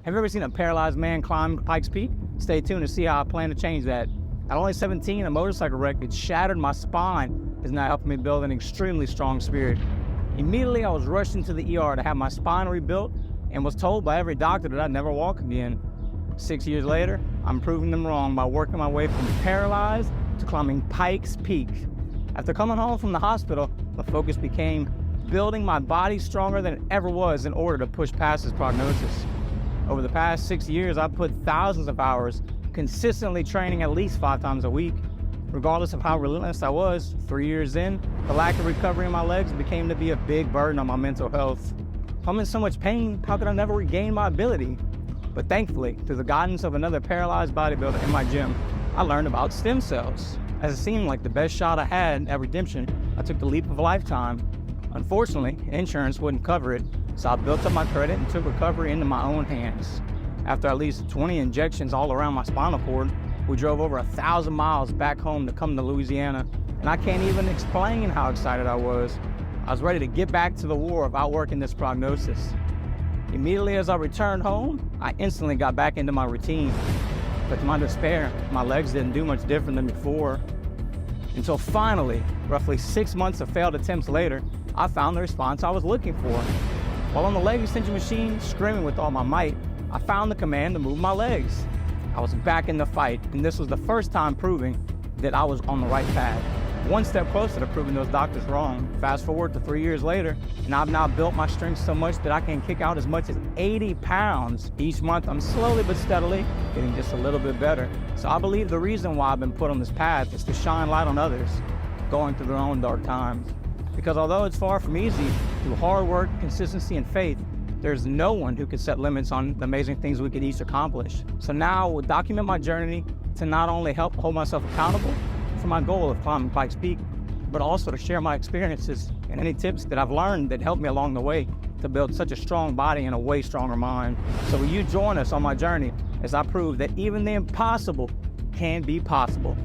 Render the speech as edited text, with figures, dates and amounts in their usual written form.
Have you ever seen a paralyzed man climb Pikes Peak? Stay tuned to see how I plan to change that. At only 17, a motorcycle wreck that shattered my spine is now helping me build an extremely strong spirit. Immediately, I was rushed into the ER to have my spine rebuilt and was told by every doctor that I'd never walk again. 6 years later, I'm proving them wrong by working my way from paralyzed to climbing Pikes Peak. After coming home from the hospital, the focus became building my body stronger than it ever was in order to push past this prognosis. Over the past 6 years, I've put thousands of hours consistently training at least 5 times a week. Regardless of how relentless I was, 3 years in, the lack of recovery in my legs became to be a big burden on my mental health. If I'm in so much pain, how could I never regain my ability? But thankfully, through the guidance of another paralyzed bodybuilder in my gym, I learned about stem cells. As it seemed like the best shot I had at redemption, I took the leap of a lifetime. Unfortunately, insurance wouldn't cover it, so I built up my credit and took recovery into my own hands. After at least 20 injections all around my spinal cord, we drove over 1,000 miles back home to come to Louisiana, and I can't even explain how excited I was. I was ready to get back to the war of outworking this prognosis. Immediately as I returned home, I instantly got back into my routine. But to my despair, my legs didn't do much different than before. Until finally, roughly 6 months of failed attempts later, I found the response I was looking for. While on the leg extension machine, screaming with all my might, I found the command to move my legs. I was back in the fight, and this was the first time proving that I was on the right path. One step closer to proving those doctors wrong. Fast forward to 3 years later, and I've now built my strength so much that I can kick out as much as 80 pounds. Each month, I'm slowly but steadily getting just a little bit better. So I believe the reason why I've been put on this path is to shine light on others going through their own dark times. Because although it's far from easy, through hard work, consistency, and faith, there's no one who can set limits on the amazing things we can each accomplish. So now I will document my journey to not only help hold myself accountable for my goal of climbing Pikes Peak, but also to share my experiences and any tips that I've learned that helped me along the way to build such a strong body and a way stronger mind. So will you join us on my journey as I prove that even the impossible can be possible?